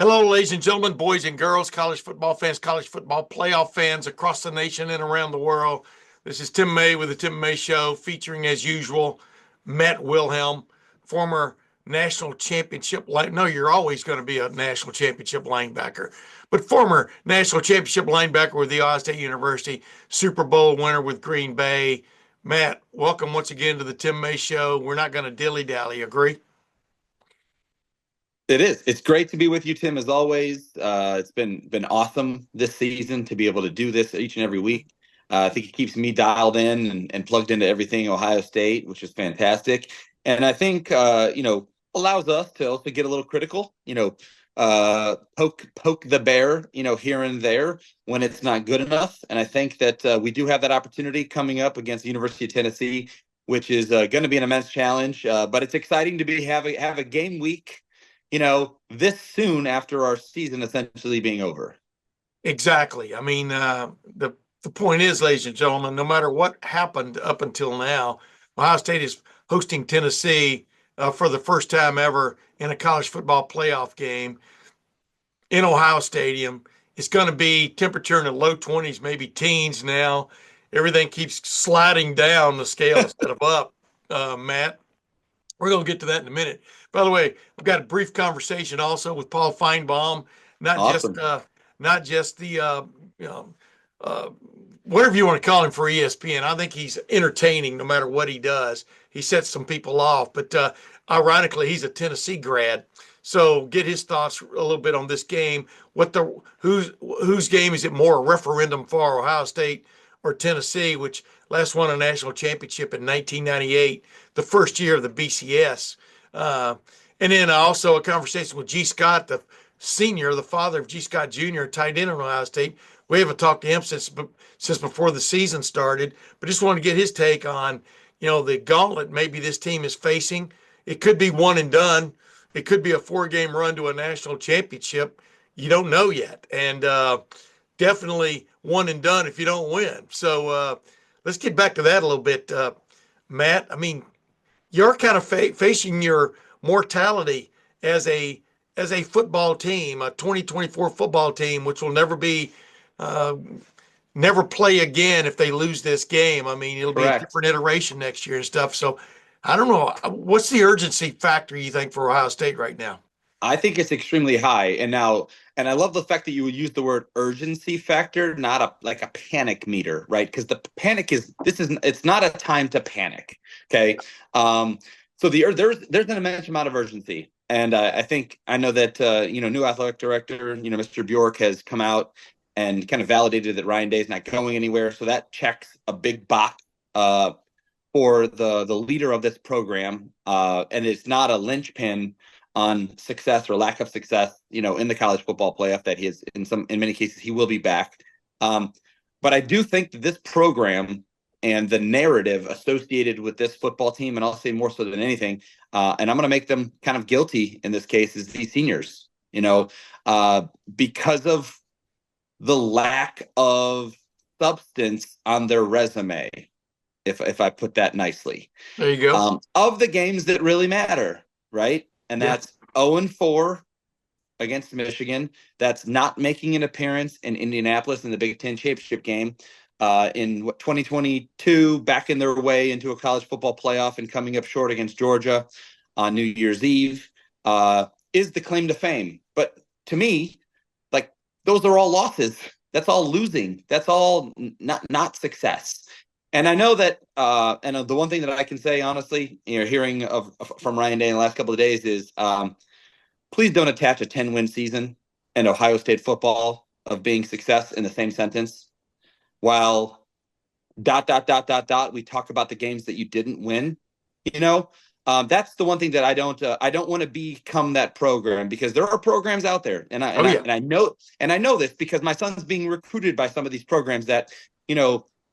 Hello, ladies and gentlemen, boys and girls, college football fans, college football playoff fans across the nation and around the world. This is Tim May with the Tim May Show, featuring, as usual, Matt Wilhelm, former national championship. No, you're always going to be a national championship linebacker, but former national championship linebacker with the Ohio State University, Super Bowl winner with Green Bay. Matt, welcome once again to the Tim May Show. We're not going to dilly dally, agree? It is. It's great to be with you, Tim, as always. It's been awesome this season to be able to do this each and every week. I think it keeps me dialed in and plugged into everything Ohio State, which is fantastic. And I think allows us to also get a little critical. Poke the bear, here and there when it's not good enough. And I think that we do have that opportunity coming up against the University of Tennessee, which is going to be an immense challenge. But it's exciting to have a game week this soon after our season essentially being over. Exactly. I mean, the point is, ladies and gentlemen, no matter what happened up until now, Ohio State is hosting Tennessee for the first time ever in a college football playoff game in Ohio Stadium. It's going to be temperature in the low 20s, maybe teens now. Everything keeps sliding down the scale instead of up, Matt. We're going to get to that in a minute. By the way, I've got a brief conversation also with Paul Finebaum, not just Awesome. not just the you know, uh, whatever you want to call him for ESPN. I think he's entertaining no matter what he does. He sets some people off, but ironically, he's a Tennessee grad. So get his thoughts a little bit on this game. Whose game is it more, a referendum for Ohio State or Tennessee, which last won a national championship in 1998, the first year of the BCS. And then also a conversation with G. Scott, the senior, the father of G. Scott Jr., tight end in Ohio State. We haven't talked to him since before the season started, but just wanted to get his take on, the gauntlet maybe this team is facing. It could be one and done. It could be a four-game run to a national championship. You don't know yet, and definitely one and done if you don't win. So let's get back to that a little bit, Matt. I mean, you're kind of facing your mortality as a football team, a 2024 football team, which will uh, never play again if they lose this game. I mean, it'll be a Correct. different iteration next year and stuff. So I don't know. What's the urgency factor you think for Ohio State right now? I think it's extremely high. And I love the fact that you would use the word urgency factor, not a panic meter, right? Because the panic it's not a time to panic. Okay. So there's an immense amount of urgency. And I know that new athletic director, Mr. Bjork has come out and kind of validated that Ryan Day is not going anywhere. So that checks a big box for the leader of this program. And it's not a linchpin on success or lack of success, in the college football playoff that he is in many cases, he will be back. But I do think that this program and the narrative associated with this football team, and I'll say more so than anything, and I'm going to make them kind of guilty in this case, is these seniors, because of the lack of substance on their resume, if I put that nicely, There you go. of the games that really matter, right? And Yeah. that's 0-4 against Michigan. That's not making an appearance in Indianapolis in the Big Ten championship game. In 2022, backing their way into a college football playoff and coming up short against Georgia on New Year's Eve is the claim to fame. But to me, like, those are all losses. That's all losing. That's all not success. And I know that, and the one thing that I can say honestly, hearing from Ryan Day in the last couple of days is, please don't attach a 10-win season and Ohio State football of being success in the same sentence. While ... We talk about the games that you didn't win. That's the one thing that I don't want to become that program, because there are programs out there, and Oh yeah. I know this because my son's being recruited by some of these programs that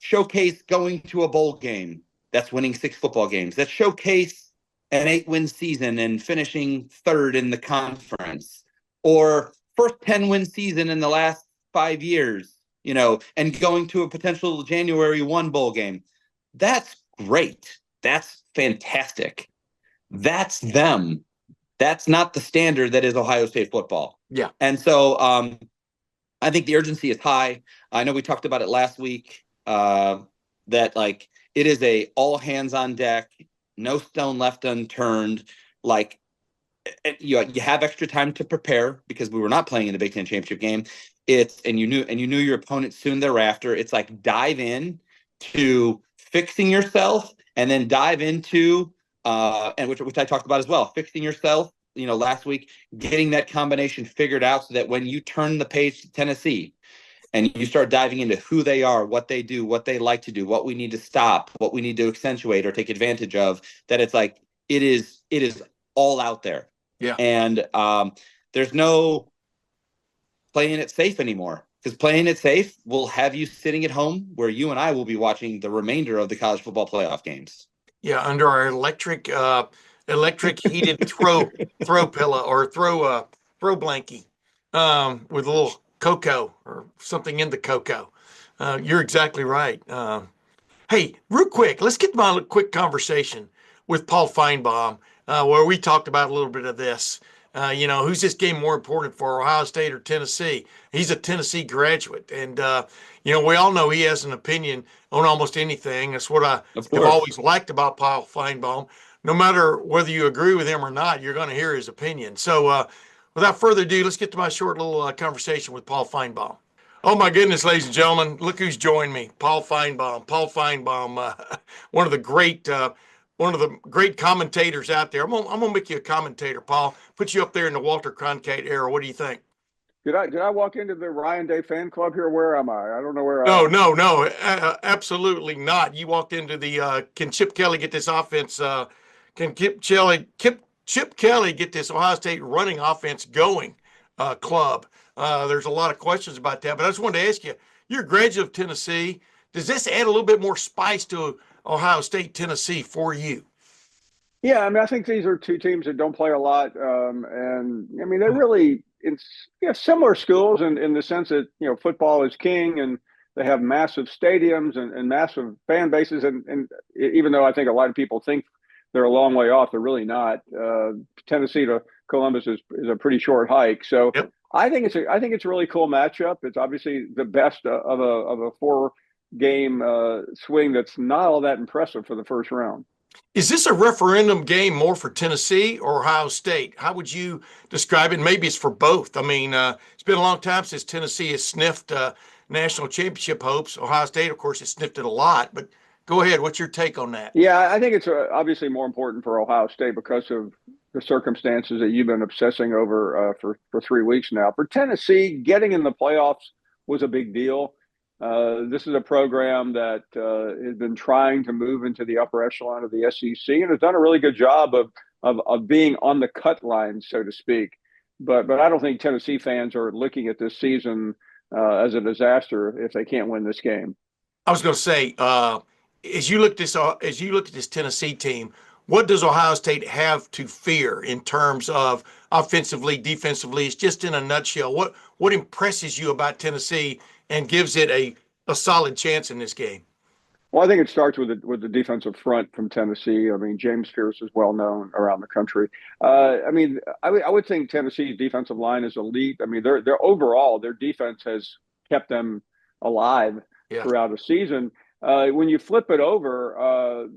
showcase going to a bowl game that's winning 6 football games, that showcase an 8-win season and finishing third in the conference, or first 10-win season in the last 5 years, and going to a potential January 1 bowl game. That's great. That's fantastic. That's them. That's not the standard that is Ohio State football. Yeah. And so I think the urgency is high. I know we talked about it last week, that like it is a all hands on deck, no stone left unturned. Like you have extra time to prepare because we were not playing in the Big Ten championship game. And you knew your opponent soon thereafter. It's like dive in to fixing yourself, and then dive into and which I talked about as well, fixing yourself. Last week, getting that combination figured out so that when you turn the page to Tennessee and you start diving into who they are, what they do, what they like to do, what we need to stop, what we need to accentuate or take advantage of, that it's like it is all out there. Yeah. And there's no playing it safe anymore, because playing it safe will have you sitting at home where you and I will be watching the remainder of the college football playoff games. Yeah, under our electric heated throw pillow or throw blankie with a little cocoa or something in the cocoa. You're exactly right. Hey, real quick, let's get my quick conversation with Paul Finebaum, where we talked about a little bit of this. Who's this game more important for, Ohio State or Tennessee? He's a Tennessee graduate, and we all know he has an opinion on almost anything. That's what I have always liked about Paul Finebaum. No matter whether you agree with him or not, you're going to hear his opinion. So, without further ado, let's get to my short little conversation with Paul Finebaum. Oh my goodness, ladies and gentlemen, look who's joined me. Paul Finebaum. Paul Finebaum, one of the great commentators out there. I'm gonna make you a commentator, Paul. Put you up there in the Walter Cronkite era. What do you think? Did I walk into the Ryan Day fan club here? Where am I? I don't know where I No, am. no, absolutely not. You walked into the can Chip Kelly get this offense? Can Chip Kelly get this Ohio State running offense going? Club. There's a lot of questions about that, but I just wanted to ask you. You're a graduate of Tennessee. Does this add a little bit more spice to Ohio State, Tennessee for you? Yeah, I mean, I think these are two teams that don't play a lot, and I mean, they're really it's similar schools in the sense that football is king, and they have massive stadiums and massive fan bases, and even though I think a lot of people think they're a long way off, they're really not. Tennessee to Columbus is a pretty short hike, so Yep. I think it's a really cool matchup. It's obviously the best of a four game swing that's not all that impressive for the first round. Is this a referendum game more for Tennessee or Ohio State? How would you describe it? Maybe it's for both. I mean, it's been a long time since Tennessee has sniffed national championship hopes. Ohio State, of course, has sniffed it a lot. But go ahead. What's your take on that? Yeah, I think it's obviously more important for Ohio State because of the circumstances that you've been obsessing over for 3 weeks now. For Tennessee, getting in the playoffs was a big deal. This is a program that has been trying to move into the upper echelon of the SEC and has done a really good job of being on the cut line, so to speak. But I don't think Tennessee fans are looking at this season as a disaster if they can't win this game. I was going to say, as you look at this Tennessee team, what does Ohio State have to fear in terms of offensively, defensively? It's just in a nutshell. What impresses you about Tennessee and gives it a solid chance in this game? Well, I think it starts with the defensive front from Tennessee. I mean, James Pierce is well known around the country. I mean, I would think Tennessee's defensive line is elite. I mean, their overall their defense has kept them alive throughout the season. When you flip it over,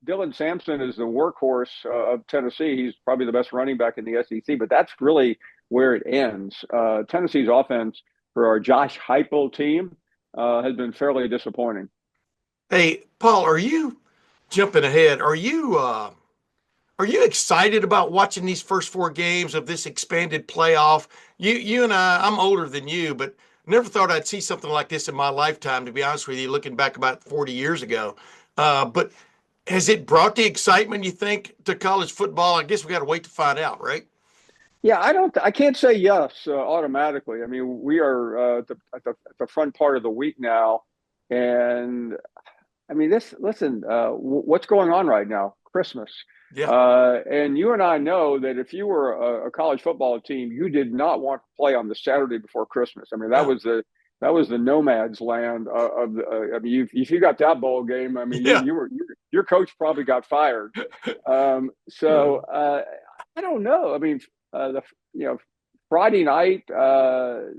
Dylan Sampson is the workhorse of Tennessee. He's probably the best running back in the SEC, but that's really where it ends. Tennessee's offense for our Josh Heupel team has been fairly disappointing. Hey, Paul, are you jumping ahead? Are you excited about watching these first four games of this expanded playoff? You and I'm older than you, but never thought I'd see something like this in my lifetime, to be honest with you, looking back about 40 years ago. But has it brought the excitement, you think, to college football? I guess we got to wait to find out, right? Yeah, I can't say yes automatically. I mean, we are at the front part of the week now, and I mean, what's going on right now? Christmas. Yeah. And you and I know that if you were a college football team, you did not want to play on the Saturday before Christmas. I mean, that was the nomad's land of the. I mean, if you got that bowl game, I mean, your coach probably got fired. I don't know. I mean, the Friday night,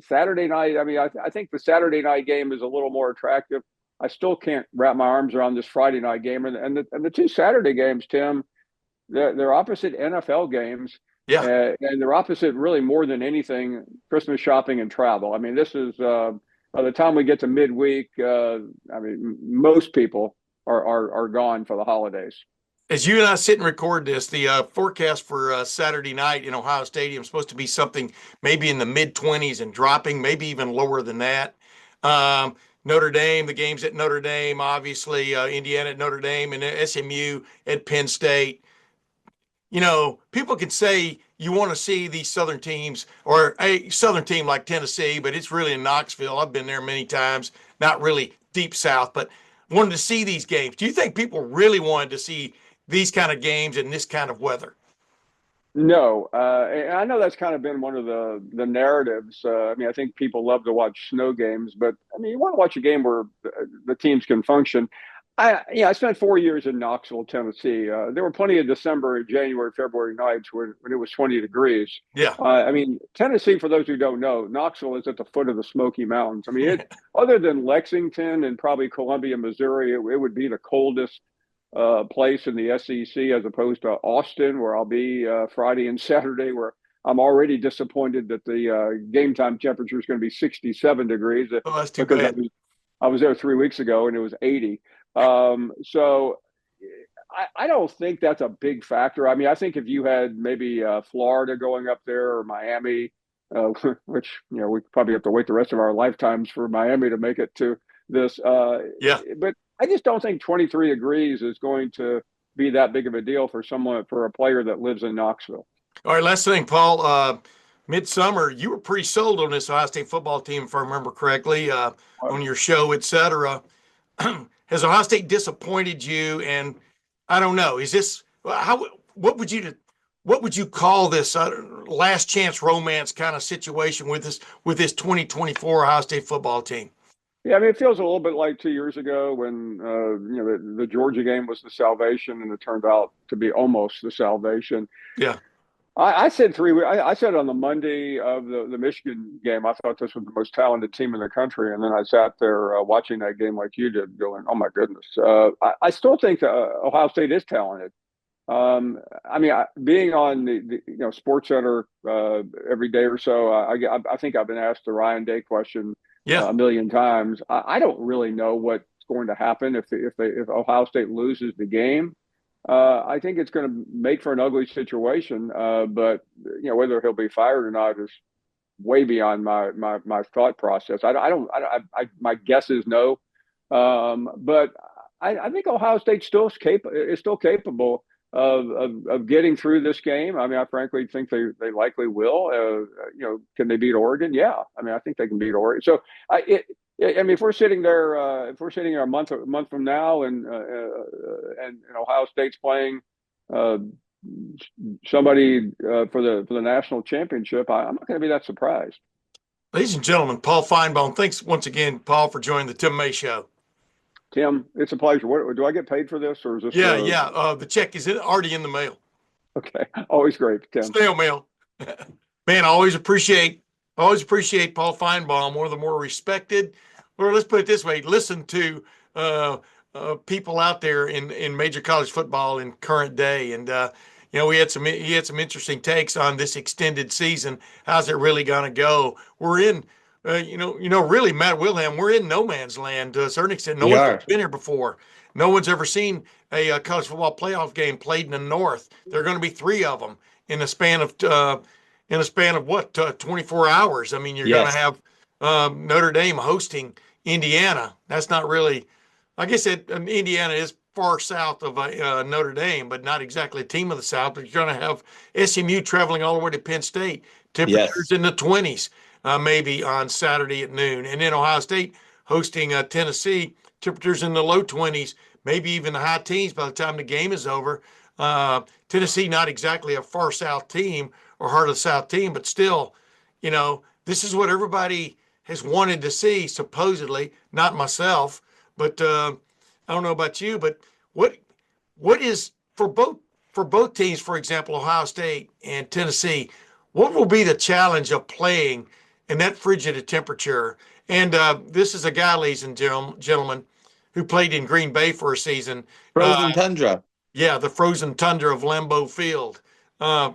Saturday night. I mean, I think the Saturday night game is a little more attractive. I still can't wrap my arms around this Friday night game, and the two Saturday games, Tim. They're opposite NFL games, Yeah. and they're opposite really more than anything Christmas shopping and travel. I mean, this is by the time we get to midweek, I mean, most people are gone for the holidays. As you and I sit and record this, the forecast for Saturday night in Ohio Stadium is supposed to be something maybe in the mid 20s and dropping, maybe even lower than that. Notre Dame, the games at Notre Dame, obviously Indiana at Notre Dame, and SMU at Penn State. People can say you want to see these Southern teams or a Southern team like Tennessee, but it's really in Knoxville. I've been there many times, not really deep South, but wanted to see these games. Do you think people really wanted to see these kind of games in this kind of weather? No, and I know that's kind of been one of the narratives. I mean, I think people love to watch snow games, but I mean, you want to watch a game where the teams can function. I spent 4 years in Knoxville, Tennessee. There were plenty of December, January, February nights when it was 20 degrees. Yeah. I mean, Tennessee, for those who don't know, Knoxville is at the foot of the Smoky Mountains. I mean, other than Lexington and probably Columbia, Missouri, it would be the coldest place in the SEC as opposed to Austin, where I'll be Friday and Saturday, where I'm already disappointed that the game time temperature is going to be 67 degrees Oh, that's too because bad. I was there 3 weeks ago and it was 80. So I don't think that's a big factor. I mean, I think if you had maybe Florida going up there or Miami, which we probably have to wait the rest of our lifetimes for Miami to make it to this. Yeah. But I just don't think 23 degrees is going to be that big of a deal for a player that lives in Knoxville. All right, last thing, Paul. Midsummer, you were pretty sold on this Ohio State football team, if I remember correctly, on your show, etc. Has Ohio State disappointed you? And I don't know. Is this how? What would you call this last chance romance kind of situation with this 2024 Ohio State football team? Yeah, I mean, it feels a little bit like 2 years ago when the Georgia game was the salvation, and it turned out to be almost the salvation. Yeah. I said I said on the Monday of the Michigan game, I thought this was the most talented team in the country, and then I sat there watching that game like you did, going, "Oh my goodness!" I still think that Ohio State is talented. I mean, being on the Sports Center every day or so, I think I've been asked the Ryan Day question Yeah. a million times. I don't really know what's going to happen if Ohio State loses the game. I think it's going to make for an ugly situation. But whether he'll be fired or not is way beyond my thought process. My guess is no. But I think Ohio State is still capable of getting through this game. I mean, I frankly think they likely will. Can they beat Oregon? Yeah. I mean, I think they can beat Oregon. So I mean, if we're sitting there a month from now, and Ohio State's playing somebody for the national championship, I'm not going to be that surprised. Ladies and gentlemen, Paul Finebaum. Thanks once again, Paul, for joining the Tim May Show. Tim, it's a pleasure. What, do I get paid for this, or is this? Yeah. The check is already in the mail. Okay, always great, Tim. Snail mail. Man, I always appreciate Paul Finebaum, one of the more respected, or let's put it this way, listen to people out there in major college football in current day. And he had some interesting takes on this extended season. How's it really going to go? We're in. Really, Matt Wilhelm, we're in no man's land to a certain extent. No one's been here before. No one's ever seen a college football playoff game played in the North. There are going to be 3 of them in a span of 24 hours. I mean, you're going to have Notre Dame hosting Indiana. That's not really, I guess Indiana is far south of Notre Dame, but not exactly a team of the South. But you're going to have SMU traveling all the way to Penn State. Temperatures in the 20s. Maybe on Saturday at noon. And then Ohio State hosting Tennessee, temperatures in the low 20s, maybe even the high teens by the time the game is over. Tennessee, not exactly a far south team or heart of the South team, but still, this is what everybody has wanted to see, supposedly, not myself. But I don't know about you, but what is, for both for both teams, for example, Ohio State and Tennessee, what will be the challenge of playing in that frigid temperature? And this is a guy, ladies and gentlemen, who played in Green Bay for a season. Frozen tundra. Yeah, the frozen tundra of Lambeau Field. Uh,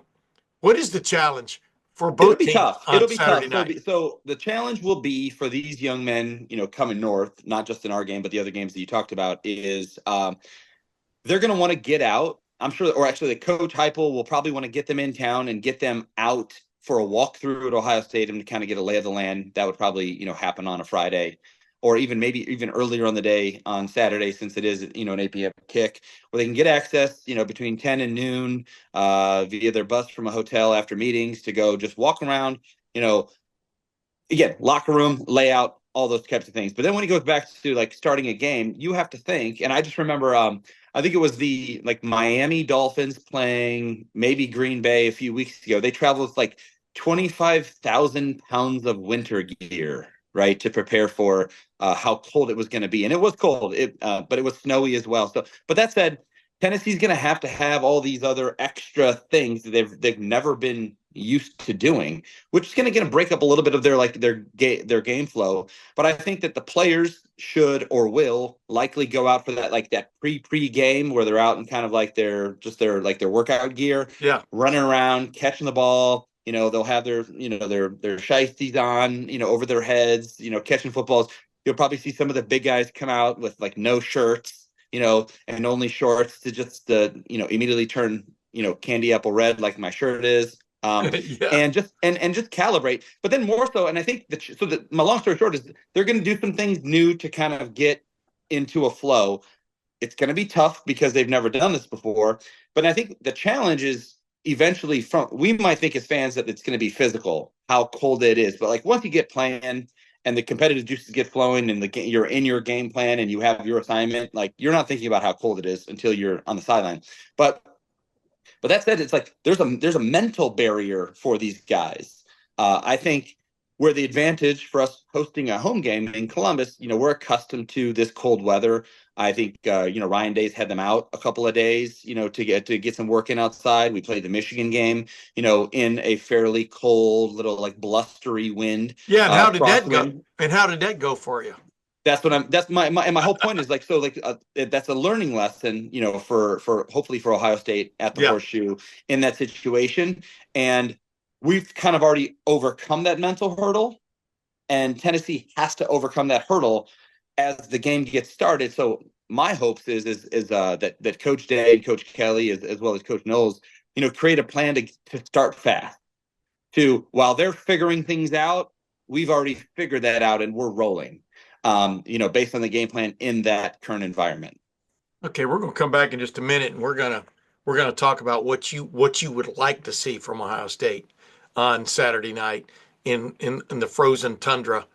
what is the challenge for It'll both be teams tough. on It'll be Saturday tough. So, night? so the challenge will be for these young men, coming north, not just in our game, but the other games that you talked about, is they're going to want to get out. I'm sure, or actually, the coach Heupel will probably want to get them in town and get them out for a walkthrough at Ohio Stadium to kind of get a lay of the land. That would probably, happen on a Friday, or maybe even earlier on the day on Saturday, since it is, an 8 p.m. kick, where they can get access, between 10 and noon, via their bus from a hotel after meetings to go just walk around, again, locker room, layout, all those types of things. But then when he goes back to like starting a game, you have to think, and I just remember, I think it was the Miami Dolphins playing maybe Green Bay a few weeks ago. They traveled with like 25,000 pounds of winter gear, right, to prepare for how cold it was going to be. And it was cold, but it was snowy as well. So, but that said, Tennessee's going to have all these other extra things that they've never been used to doing, which is going to break up a little bit of their game flow. But I think that the players should or will likely go out for that pre game where they're out in kind of like their workout gear, Yeah. running around, catching the ball. They'll have their shiesties on, over their heads, catching footballs. You'll probably see some of the big guys come out with like no shirts, and only shorts to just immediately turn candy apple red like my shirt is. Yeah. And just calibrate. But then more so, and I think my long story short is they're going to do some things new to kind of get into a flow. It's going to be tough because they've never done this before. But I think the challenge is eventually we might think as fans that it's going to be physical, how cold it is. But like once you get playing and the competitive juices get flowing and you're in your game plan and you have your assignment, like you're not thinking about how cold it is until you're on the sideline. But that said, it's like there's a mental barrier for these guys. I think where the advantage for us hosting a home game in Columbus, we're accustomed to this cold weather. I think Ryan Day's had them out a couple of days, to get some work in outside. We played the Michigan game, in a fairly cold, little like blustery wind. Yeah. And how did that go? Crosswind. And how did that go for you? That's my whole point is that's a learning lesson, for hopefully for Ohio State at the Horseshoe in that situation. And we've kind of already overcome that mental hurdle, and Tennessee has to overcome that hurdle as the game gets started. So my hopes is that Coach Day and Coach Kelly, as well as Coach Knowles, create a plan to start fast. While they're figuring things out, we've already figured that out and we're rolling. Based on the game plan in that current environment. Okay, we're going to come back in just a minute, and we're gonna talk about what you would like to see from Ohio State on Saturday night in the frozen tundra,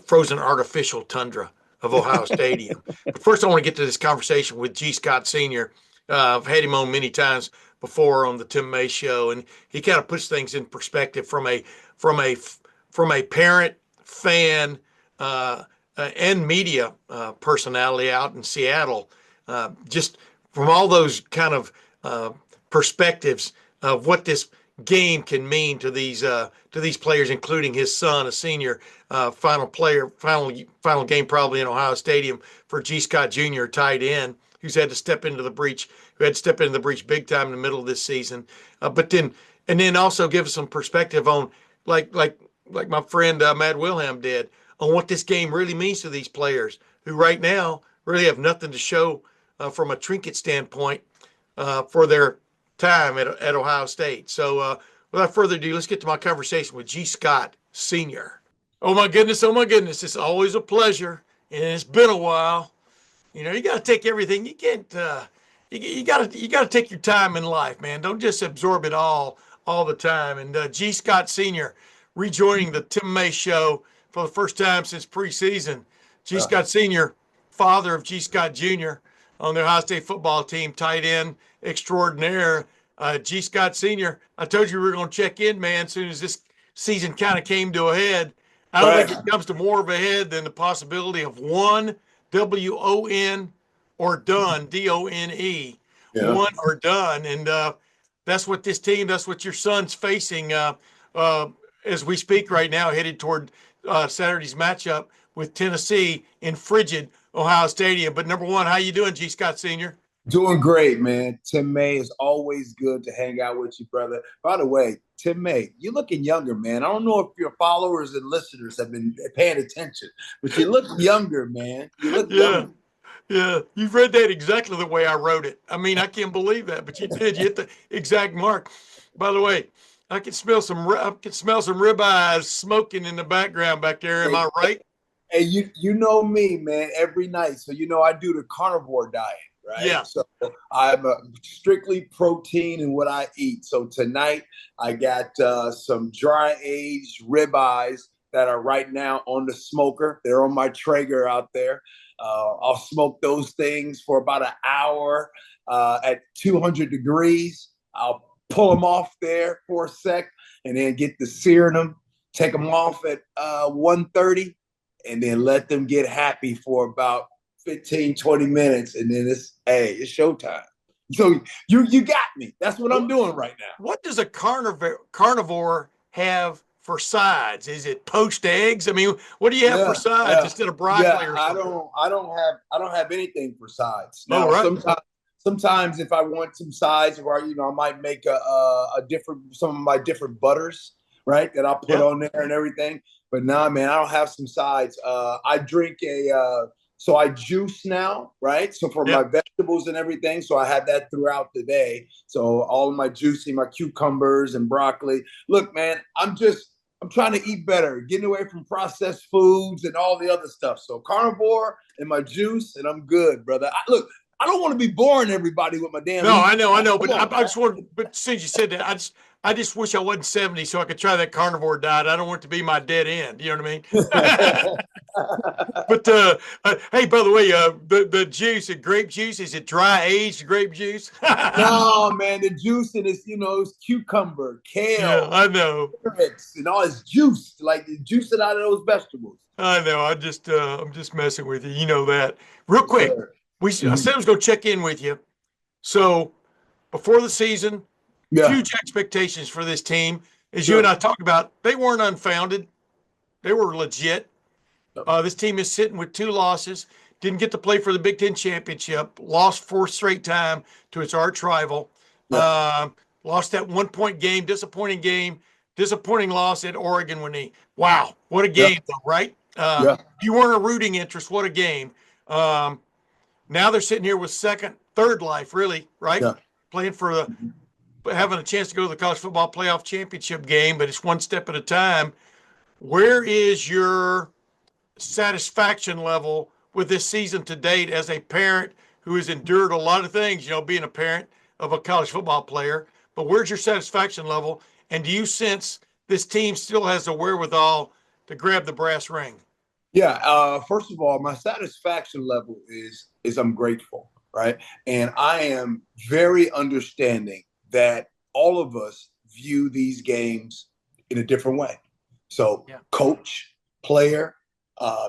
frozen artificial tundra of Ohio Stadium. But first, I want to get to this conversation with G. Scott Sr. I've had him on many times before on the Tim May Show, and he kind of puts things in perspective from a parent, fan, and media personality out in Seattle, just from all those kind of perspectives of what this game can mean to these players, including his son, a senior, final game probably in Ohio Stadium for G. Scott Jr., tight end, who's had to step into the breach, big time in the middle of this season, but then also give us some perspective on like my friend Matt Wilhelm did, on what this game really means to these players who right now really have nothing to show from a trinket standpoint for their time at Ohio State. So without further ado, let's get to my conversation with G. Scott Sr. Oh my goodness, it's always a pleasure, and it's been a while. You got to take everything. You can't. You got to take your time in life, man. Don't just absorb it all the time. And G. Scott Sr. rejoining the Tim May Show for the first time since preseason. G. Scott Sr., father of G. Scott Jr. on the Ohio State football team, tight end extraordinaire. G. Scott Sr., I told you we were going to check in, man, as soon as this season kind of came to a head. I don't think it comes to more of a head than the possibility of one, W-O-N, or done, D-O-N-E. Yeah. won or done. And that's what this team, that's what your son's facing as we speak right now, headed toward Saturday's matchup with Tennessee in frigid Ohio Stadium. But number one, how you doing, G. Scott Sr.? Doing great, man. Tim May, is always good to hang out with you, brother. By the way, Tim May, you're looking younger, man. I don't know if your followers and listeners have been paying attention, but you look younger, man. You look Yeah. younger. Yeah, you've read that exactly the way I wrote it. I mean, I can't believe that, but you did. You hit the exact mark. By the way, I can smell some ribeyes smoking in the background back there. Am I right? Hey, you know me, man, every night. So you know I do the carnivore diet, right? Yeah. So I'm strictly protein in what I eat. So tonight I got some dry aged ribeyes that are right now on the smoker. They're on my Traeger out there. I'll smoke those things for about an hour at 200 degrees. I'll pull them off there for a sec and then get the searing them, take them off at 130, and then let them get happy for about 15, 20 minutes. And then it's showtime. So you got me. That's what I'm doing right now. What does a carnivore have for sides? Is it poached eggs? I mean, what do you have for sides instead of broccoli or something? I don't have anything for sides. Oh, Now right. sometimes if I want some sides, or I might make some of my different butters, right? That I'll put on there and everything. But nah, man, I don't have some sides. I drink so I juice now, right? So for my vegetables and everything. So I have that throughout the day. So all of my juicing, my cucumbers and broccoli. Look, man, I'm trying to eat better, getting away from processed foods and all the other stuff. So carnivore and my juice, and I'm good, brother. I don't want to be boring everybody with my damn. No, I know, but I just want. But since you said that, I just wish I wasn't 70 so I could try that carnivore diet. I don't want it to be my dead end. You know what I mean? But hey, by the way, the juice, the grape juice, is it dry aged grape juice? No, man, the juice in it's it's cucumber, kale, Yeah, I know, carrots, and all it's juice, like juice it out of those vegetables. I know. I'm just messing with you. You know that. Real quick, Sure. I said I was going to check in with you. So before the season, huge expectations for this team. As you and I talked about, they weren't unfounded. They were legit. This team is sitting with 2 losses. Didn't get to play for the Big Ten championship. Lost 4th straight time to its arch rival. Lost that 1-point game. Disappointing loss at Oregon wow, what a game, though, right? You weren't a rooting interest. What a game. Now they're sitting here with third life, really, right? Playing for having a chance to go to the college football playoff championship game, but it's one step at a time. Where is your satisfaction level with this season to date as a parent who has endured a lot of things, being a parent of a college football player? But where's your satisfaction level? And do you sense this team still has the wherewithal to grab the brass ring? Yeah. First of all, my satisfaction level is I'm grateful, right? And I am very understanding that all of us view these games in a different way. So coach, player,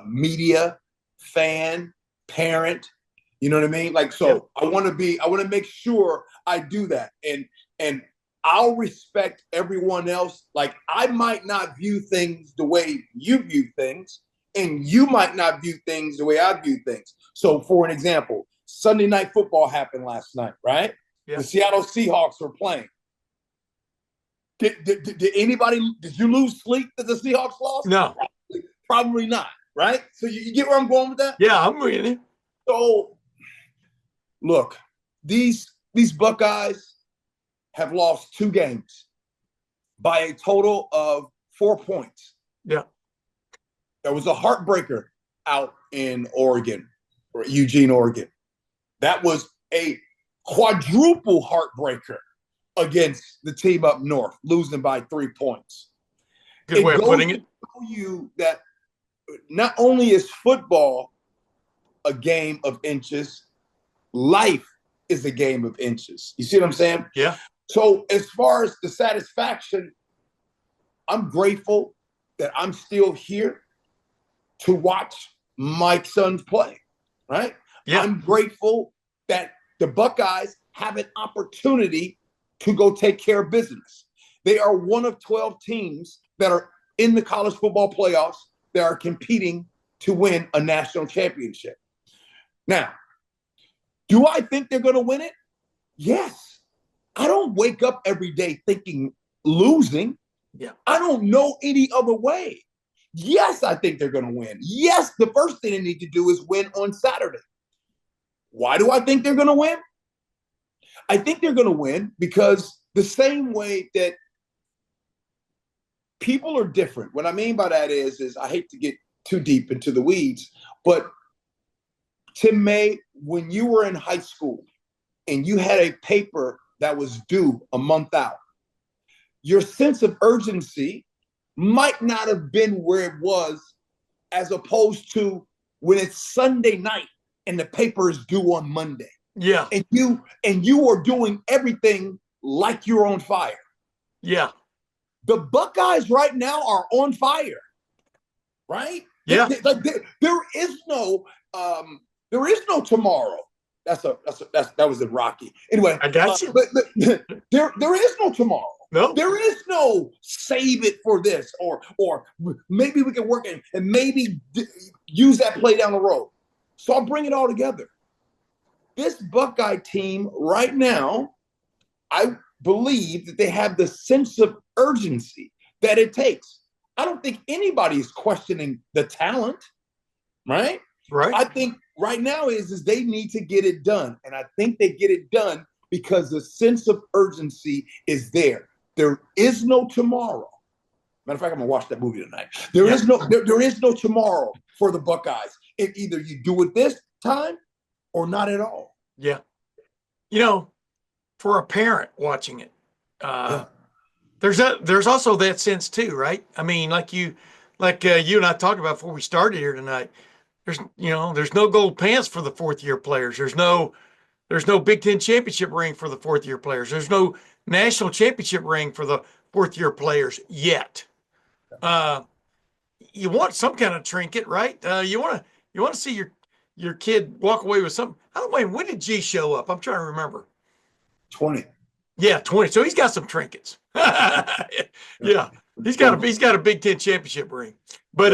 media, fan, parent, you know what I mean? Like, so I want to make sure I do that. And I'll respect everyone else. Like, I might not view things the way you view things, and you might not view things the way I view things. So for an example, Sunday Night Football happened last night, right? Yeah. The Seattle Seahawks were playing. Did you lose sleep that the Seahawks lost? No. Probably not, right? So you get where I'm going with that? Yeah, I'm with you. So, look, these Buckeyes have lost 2 games by a total of 4 points. Yeah. There was a heartbreaker out in Oregon, or Eugene, Oregon. That was a quadruple heartbreaker against the team up north, losing by 3 points. Good way of putting it. Show you that not only is football a game of inches, life is a game of inches. You see what I'm saying? Yeah. So as far as the satisfaction, I'm grateful that I'm still here to watch my sons play, right? Yeah. I'm grateful that the Buckeyes have an opportunity to go take care of business. They are one of 12 teams that are in the college football playoffs that are competing to win a national championship. Now, do I think they're going to win it? Yes. I don't wake up every day thinking losing. Yeah. I don't know any other way. Yes, I think they're going to win. Yes, the first thing they need to do is win on Saturday. Why do I think they're going to win? I think they're going to win because the same way that people are different. What I mean by that is I hate to get too deep into the weeds, but Tim May, when you were in high school and you had a paper that was due a month out, your sense of urgency might not have been where it was as opposed to when it's Sunday night and the paper is due on Monday. Yeah. And you are doing everything like you're on fire. Yeah. The Buckeyes right now are on fire, right? Yeah. There is no tomorrow. That was in Rocky. Anyway, I got you. But there is no tomorrow. No. There is no save it for this or maybe we can work and maybe use that play down the road. So I'll bring it all together. This Buckeye team right now, I believe that they have the sense of urgency that it takes. I don't think anybody's questioning the talent, right? Right. I think right now is they need to get it done. And I think they get it done because the sense of urgency is there. There is no tomorrow. Matter of fact, I'm gonna watch that movie tonight. There is no tomorrow for the Buckeyes. If either you do it this time or not at all. Yeah. You know, for a parent watching it, there's also that sense too, right? I mean, like you and I talked about before we started here tonight. There's no gold pants for the fourth year players. There's no Big Ten championship ring for the fourth year players. There's no national championship ring for the fourth year players yet. You want some kind of trinket, right? You want to see your kid walk away with something. By the way, when did G show up? I'm trying to remember. 20. Yeah, 20. So he's got some trinkets. Yeah, he's got a Big Ten championship ring. But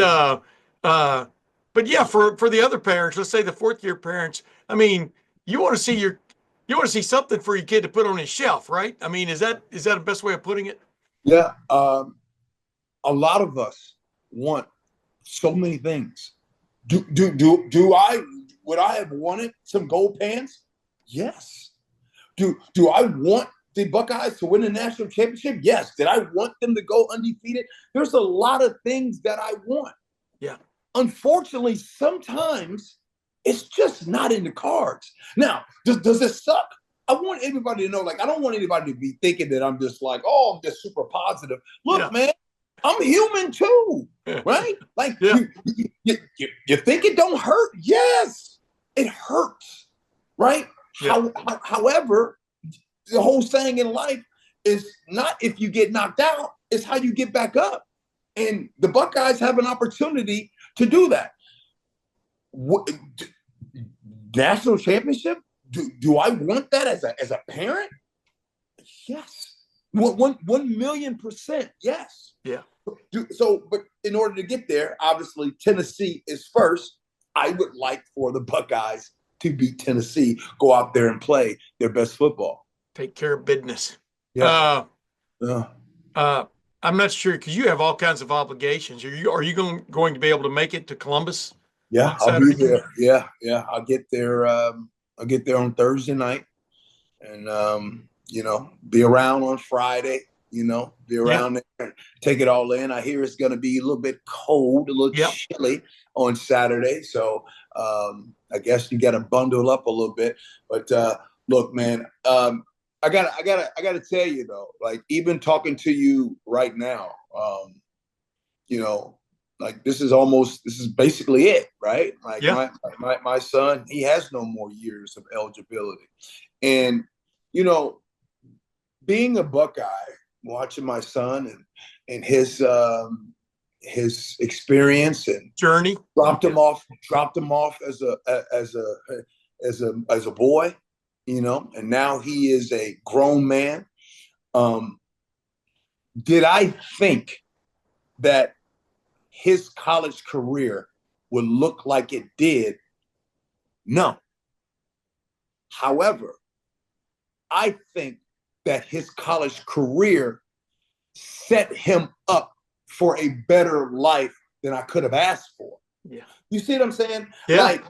yeah, for the other parents, let's say the fourth year parents, I mean, you want to see something for your kid to put on his shelf, right? I mean, is that the best way of putting it? Yeah, a lot of us want so many things. Would I have wanted some gold pants? Yes. Do I want the Buckeyes to win the national championship? Yes. Did I want them to go undefeated? There's a lot of things that I want. Yeah. Unfortunately, sometimes it's just not in the cards. Now, does it suck? I want everybody to know, I don't want anybody to be thinking that I'm just I'm just super positive. Look, man, I'm human too, right? You think it don't hurt? Yes, it hurts, right? Yeah. However, the whole saying in life is not if you get knocked out, it's how you get back up. And the Buckeyes have an opportunity to do that. National championship? Do I want that as a parent? Yes. 1,000,000%. Yes. Yeah. But in order to get there, obviously Tennessee is first. I would like for the Buckeyes to beat Tennessee, go out there and play their best football. Take care of business. Yeah. I'm not sure because you have all kinds of obligations. Are you going to be able to make it to Columbus? Yeah, I'll be there. Yeah. I'll get there. I'll get there on Thursday night, and be around on Friday. Be around there and take it all in. I hear it's going to be a little bit cold, a little chilly on Saturday, so I guess you got to bundle up a little bit. But look, man, I gotta tell you though, even talking to you right now, this is basically it, right? My son, he has no more years of eligibility. And, being a Buckeye, watching my son and his experience and journey, dropped him off as a boy, and now he is a grown man. Did I think that his college career would look like it did? No. However, I think that his college career set him up for a better life than I could have asked for. Yeah. You see what I'm saying? Yeah. Like,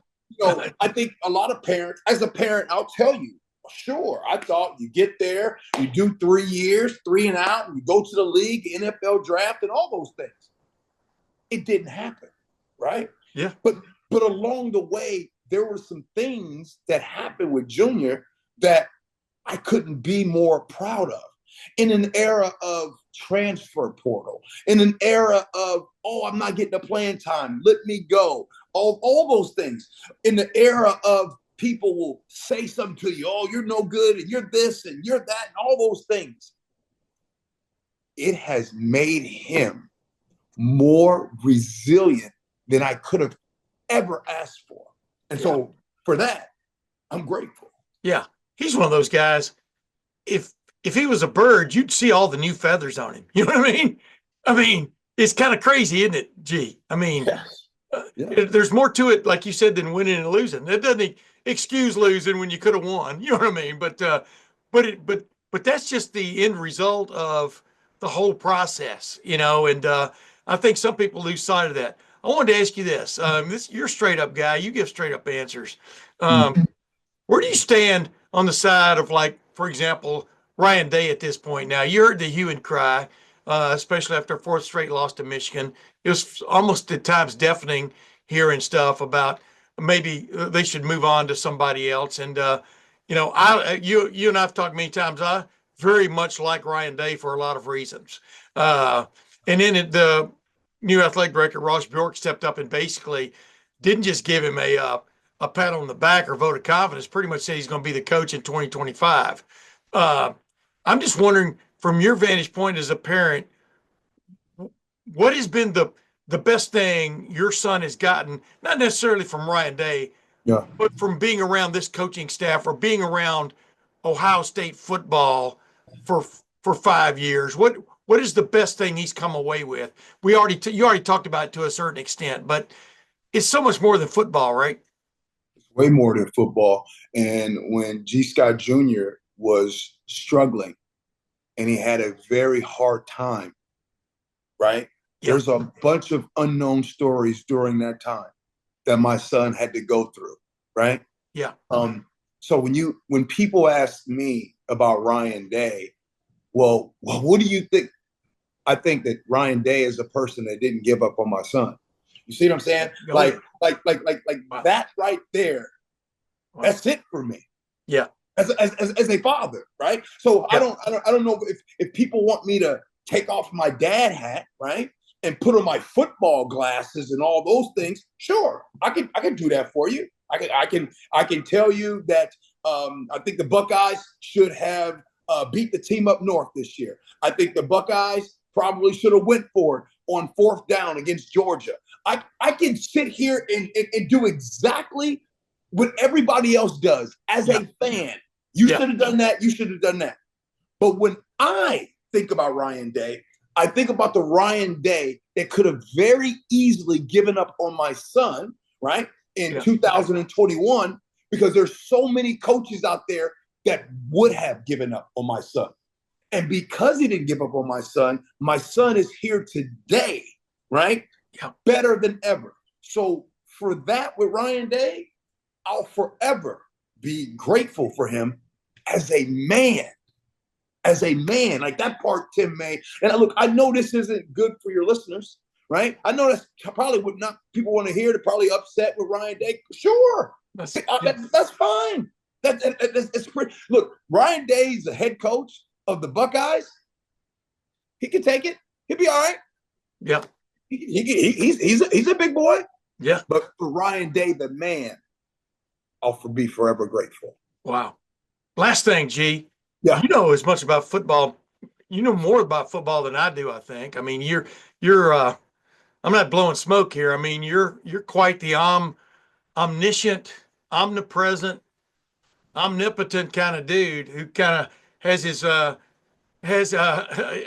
I think a lot of parents, as a parent, I'll tell you, sure, I thought you get there, you do 3 years, 3 and out, and you go to the league, NFL draft, and all those things. It didn't happen, right? Yeah. But along the way, there were some things that happened with Junior that I couldn't be more proud of. In an era of transfer portal, in an era of, I'm not getting the playing time, let me go, all those things. In the era of people will say something to you, you're no good, and you're this, and you're that, and all those things. It has made him more resilient than I could have ever asked for. And so for that, I'm grateful. Yeah. He's one of those guys. If he was a bird, you'd see all the new feathers on him. You know what I mean? I mean, it's kind of crazy, isn't it? Gee, I mean, there's more to it, like you said, than winning and losing. That doesn't excuse losing when you could have won. You know what I mean? But that's just the end result of the whole process, and I think some people lose sight of that. I wanted to ask you this. You're a straight up guy. You give straight up answers. Where do you stand on the side of, like, for example, Ryan Day at this point? Now, you heard the hue and cry, especially after a fourth straight loss to Michigan. It was almost at times deafening hearing stuff about maybe they should move on to somebody else. And, you and I have talked many times. I very much like Ryan Day for a lot of reasons. And then the new athletic director, Ross Bjork, stepped up and basically didn't just give him a pat on the back or vote of confidence, pretty much said he's going to be the coach in 2025. I'm just wondering, from your vantage point as a parent, what has been the best thing your son has gotten, not necessarily from Ryan Day, but from being around this coaching staff or being around Ohio State football for 5 years? What is the best thing he's come away with? You already talked about it to a certain extent, but it's so much more than football, right? Way more than football. And when G. Scott Jr. was struggling and he had a very hard time, right? Yeah. There's a bunch of unknown stories during that time that my son had to go through, right? Yeah. So when people ask me about Ryan Day, well, what do you think? I think that Ryan Day is a person that didn't give up on my son. You see what I'm saying? Like wow. That right there. Wow. That's it for me. Yeah. As a father, right? So yeah. I don't know if people want me to take off my dad hat, right, and put on my football glasses and all those things. Sure, I can do that for you. I can tell you that I think the Buckeyes should have beat the team up north this year. I think the Buckeyes probably should have went for it on 4th down against Georgia. I can sit here and do exactly what everybody else does as a fan. You should have done that. You should have done that. But when I think about Ryan Day, I think about the Ryan Day that could have very easily given up on my son, right, in 2021, because there's so many coaches out there that would have given up on my son. And because he didn't give up on my son is here today, right? Yeah. Better than ever. So for that with Ryan Day, I'll forever be grateful for him as a man. As a man, like that part Tim made. And I know this isn't good for your listeners, right? I know that's probably what not people want to hear. They're probably upset with Ryan Day. Sure, that's fine. That's pretty. Look, Ryan Day's the head coach of the Buckeyes. He can take it. He'll be all right. Yeah, he's a big boy. Yeah, but for Ryan Day, the man, I'll be forever grateful. Wow. Last thing, G. Yeah. You know as much about football. You know more about football than I do, I think. I mean, you're I'm not blowing smoke here. I mean, you're quite the omniscient, omnipresent, omnipotent kind of dude who kind of has his a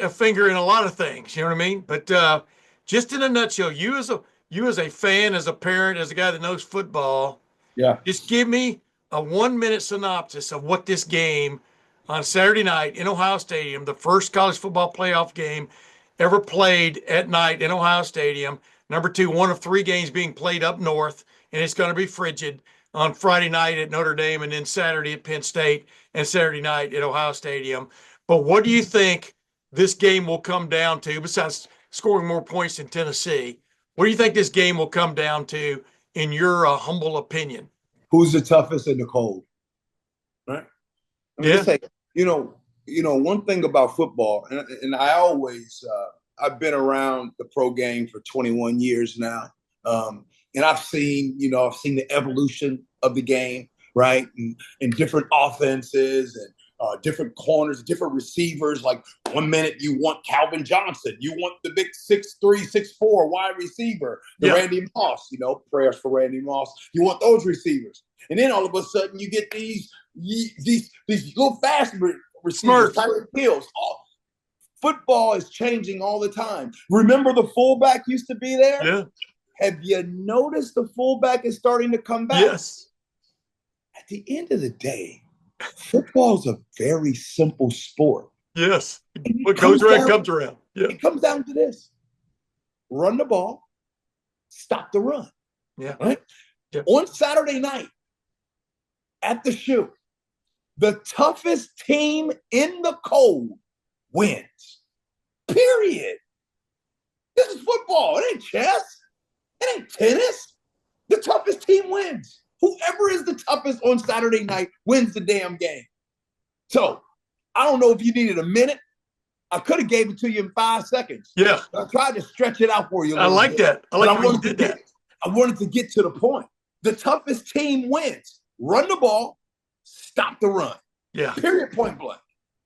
finger in a lot of things. You know what I mean? But just in a nutshell, you as a fan, as a parent, as a guy that knows football, Yeah. just give me a 1 minute synopsis of what this game on Saturday night in Ohio Stadium, the first college football playoff game ever played at night in Ohio Stadium. Number two, one of three games being played up north, and it's going to be frigid on Friday night at Notre Dame, and then Saturday at Penn State, and Saturday night at Ohio Stadium. But what do you think this game will come down to, besides scoring more points than Tennessee? What do you think this game will come down to, in your humble opinion? Who's the toughest in the cold? Right. I mean, Yeah. it's like, one thing about football, and I always, I've been around the pro game for 21 years now, and I've seen the evolution of the game, right, and different offenses and different corners, different receivers. Like 1 minute you want Calvin Johnson, you want the big 6'3", 6'4" wide receiver, the Randy Moss, prayers for Randy Moss. You want those receivers, and then all of a sudden you get these little fast receivers, Tyreek Hills. Football is changing all the time. Remember the fullback used to be there? Yeah. Have you noticed the fullback is starting to come back? Yes. At the end of the day, football is a very simple sport. Yes. What goes around comes around. Yeah. It comes down to this. Run the ball, stop the run. Yeah. Right? Yeah. On Saturday night at the shoe, the toughest team in the cold wins. Period. This is football. It ain't chess. It ain't tennis. The toughest team wins. Whoever is the toughest on Saturday night wins the damn game. So I don't know if you needed a minute. I could have gave it to you in 5 seconds. Yeah. I tried to stretch it out for you. I like that. I like how you did that. I wanted to get to the point. The toughest team wins. Run the ball, stop the run. Yeah. Period, point blank.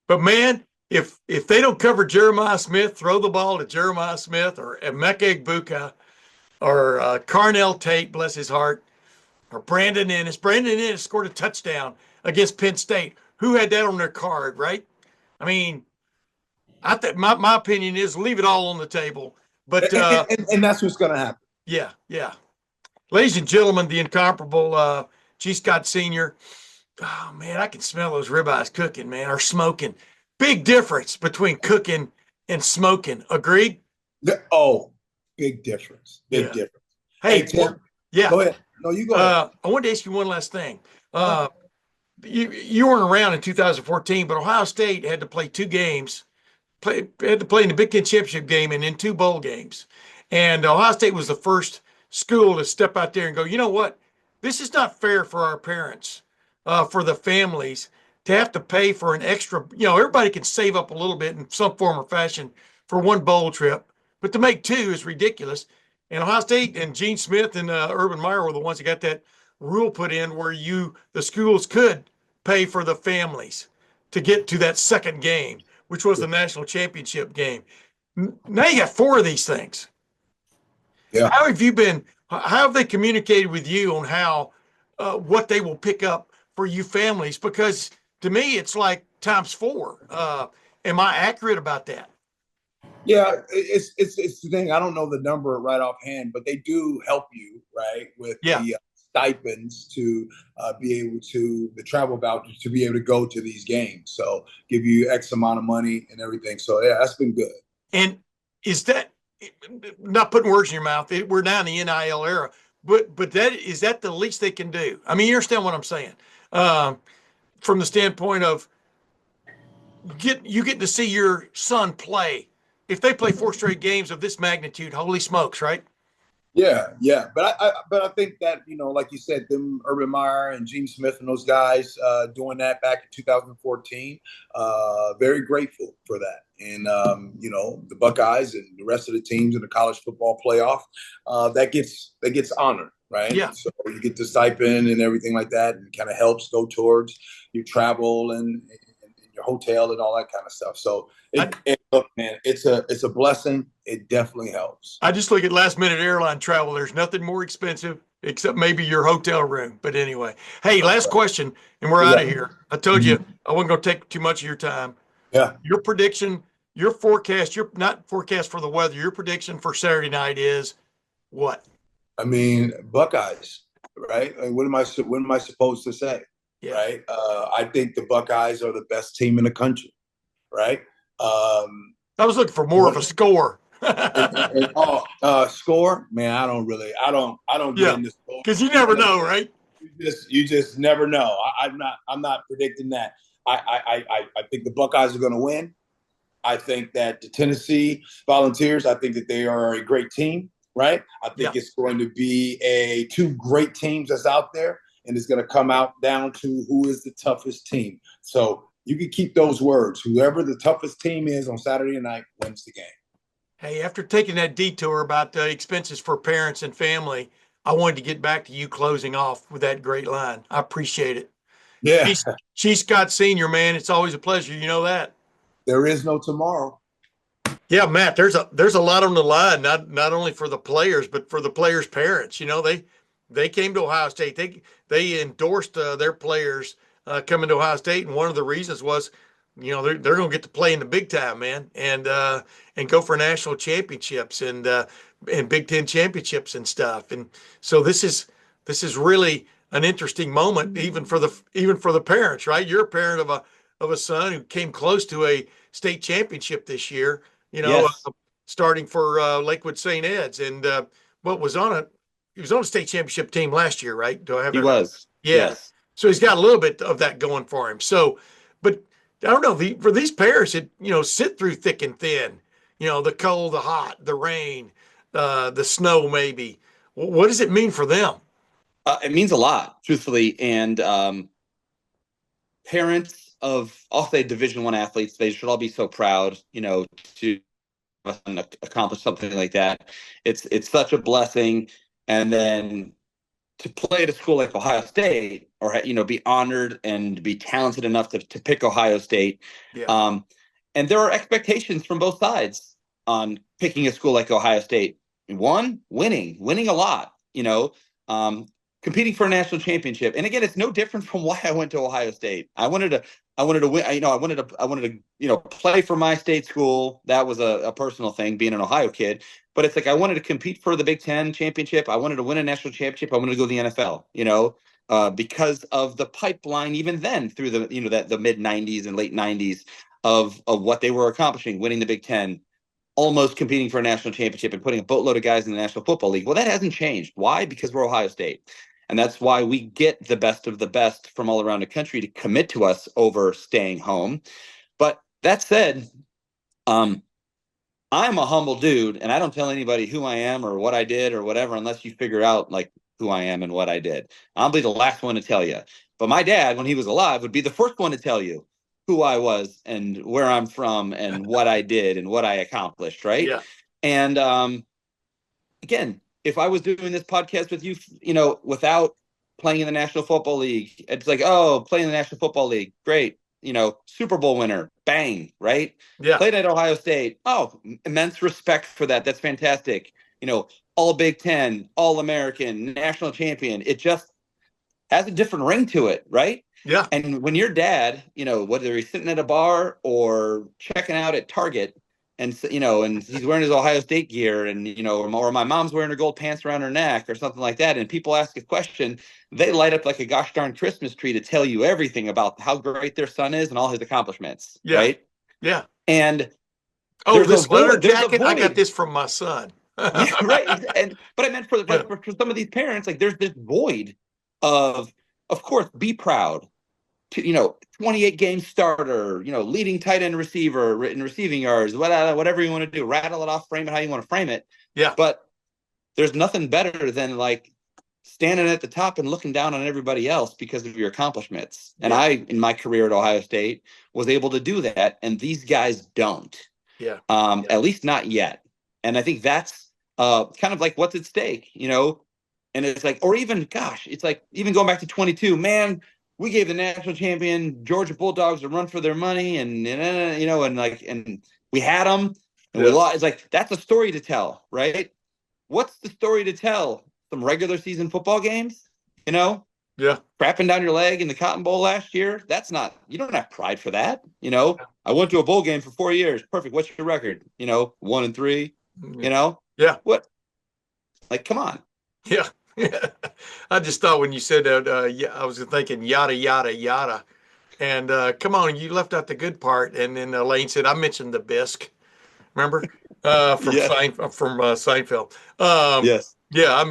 But man, if they don't cover Jeremiah Smith, throw the ball to Jeremiah Smith or Emeka Egbuka or Carnell Tate, bless his heart, or Brandon Ennis. Brandon Ennis scored a touchdown against Penn State. Who had that on their card, right? I mean, I think my opinion is leave it all on the table. But and that's what's going to happen. Yeah, yeah. Ladies and gentlemen, the incomparable G. Scott Sr. Oh, man, I can smell those ribeyes cooking, man, or smoking. Big difference between cooking and smoking. Agreed? Oh, big difference. Big difference. Hey, Tim. Yeah. Go ahead. No, you go ahead. I wanted to ask you one last thing. You weren't around in 2014, but Ohio State had to play two games. Had to play in the Big Ten Championship game and in two bowl games. And Ohio State was the first school to step out there and go, you know what? This is not fair for our parents, for the families, to have to pay for an extra. Everybody can save up a little bit in some form or fashion for one bowl trip, but to make two is ridiculous. And Ohio State and Gene Smith and Urban Meyer were the ones that got that rule put in where the schools could pay for the families to get to that second game, which was the national championship game. Now you got four of these things. Yeah. How have they communicated with you on how, what they will pick up for you families? Because to me, it's like times four. Am I accurate about that? Yeah, it's the thing. I don't know the number right offhand, but they do help you, right, with the stipends to be able to, the travel vouchers to be able to go to these games. So give you X amount of money and everything. So yeah, that's been good. And is that, not putting words in your mouth, we're now in the NIL era, but is that the least they can do? I mean, you understand what I'm saying? From the standpoint of you get to see your son play. If they play 4 straight games of this magnitude, holy smokes, right? Yeah. But I think that, like you said, them Urban Meyer and Gene Smith and those guys doing that back in 2014, very grateful for that. And, the Buckeyes and the rest of the teams in the college football playoff, that gets honored, right? Yeah. So you get the stipend and everything like that, and kind of helps go towards your travel and your hotel and all that kind of stuff. So look, man, it's a blessing. It definitely helps. I just look at last minute airline travel. There's nothing more expensive except maybe your hotel room. But anyway, hey, last question, and we're out of Yeah. here. I told you I wasn't going to take too much of your time. Yeah. Your prediction, your forecast, your not forecast for the weather, your prediction for Saturday night is what? I mean, Buckeyes, right? Like, what am I supposed to say, Yeah. right? I think the Buckeyes are the best team in the country, right? I was looking for more of a score. Score, man. I don't get Yeah, into score because you never know, right? You just never know. I'm not predicting that. I think the Buckeyes are going to win. I think that the Tennessee Volunteers, I think that they are a great team, right? I think it's going to be two great teams that's out there, and it's going to come out down to who is the toughest team. So you can keep those words. Whoever the toughest team is on Saturday night wins the game. Hey, after taking that detour about expenses for parents and family, I wanted to get back to you closing off with that great line. I appreciate it. Yeah. She's Scott Senior, man. It's always a pleasure. You know that. There is no tomorrow. Yeah, Matt, there's a lot on the line, not only for the players, but for the players' parents. You know, they came to Ohio State. They endorsed their players coming to Ohio State, and one of the reasons was, you know, they're going to get to play in the big time, man, and go for national championships and Big Ten championships and stuff. And so this is really an interesting moment, even for the parents, right? You're a parent of a son who came close to a state championship this year. You know, Yes. starting for Lakewood St. Ed's, and what was on it? He was on a state championship team last year, right? Do I have He that right? was. Yeah. Yes. So he's got a little bit of that going for him. So, but I don't know, for these parents, sit through thick and thin, the cold, the hot, the rain, the snow, maybe. What does it mean for them? It means a lot, truthfully. And parents of, I'll say, Division I athletes, they should all be so proud, to accomplish something like that. It's such a blessing. And then to play at a school like Ohio State, or be honored and be talented enough to pick Ohio State. Yeah. And there are expectations from both sides on picking a school like Ohio State. One, winning a lot, competing for a national championship. And again, it's no different from why I went to Ohio State. I wanted to win. I wanted to play for my state school. That was a personal thing, being an Ohio kid. But it's like I wanted to compete for the Big Ten championship. I wanted to win a national championship. I wanted to go to the NFL. Because of the pipeline, even then, through the mid '90s and late '90s of what they were accomplishing, winning the Big Ten, almost competing for a national championship, and putting a boatload of guys in the National Football League. Well, that hasn't changed. Why? Because we're Ohio State. And that's why we get the best of the best from all around the country to commit to us over staying home. But that said, I'm a humble dude, and I don't tell anybody who I am or what I did or whatever unless you figure out like who I am and what I did. I'll be the last one to tell you. But my dad, when he was alive, would be the first one to tell you who I was and where I'm from and what I did and what I accomplished, right? Yeah. And again, if I was doing this podcast with you, without playing in the National Football League, it's like, oh, playing in the National Football League, great. Super Bowl winner, bang, right? Yeah. Played at Ohio State. Oh, immense respect for that. That's fantastic. All Big Ten, All American, national champion. It just has a different ring to it, right? Yeah. And when your dad, whether he's sitting at a bar or checking out at Target, and he's wearing his Ohio State gear, and or my mom's wearing her gold pants around her neck or something like that, and people ask a question, they light up like a gosh darn Christmas tree to tell you everything about how great their son is and all his accomplishments, Yeah. right? Yeah. And this leather jacket, I got this from my son. Yeah, right. But I meant for some of these parents, like there's this void of course, be proud. 28 game starter, leading tight end receiver in receiving yards, whatever you want to do, rattle it off, frame it how you want to frame it. Yeah. But there's nothing better than like standing at the top and looking down on everybody else because of your accomplishments. And I, in my career at Ohio State, was able to do that. And these guys don't. Yeah. At least not yet. And I think that's kind of like what's at stake, and it's like, or even, gosh, it's like even going back to 22, man, we gave the national champion Georgia Bulldogs a run for their money, and we had them, and we lost. It's like, that's a story to tell, right? What's the story to tell some regular season football games, Yeah. crapping down your leg in the Cotton Bowl last year. You don't have pride for that. I went to a bowl game for 4 years. Perfect. What's your record? 1-3, Yeah. What? Like, come on. Yeah. Yeah. I just thought when you said that, yeah, I was thinking yada, yada, yada. And come on, you left out the good part. And then Lane said, I mentioned the bisque. Remember? From Yes. Seinfeld. Yes. Yeah, I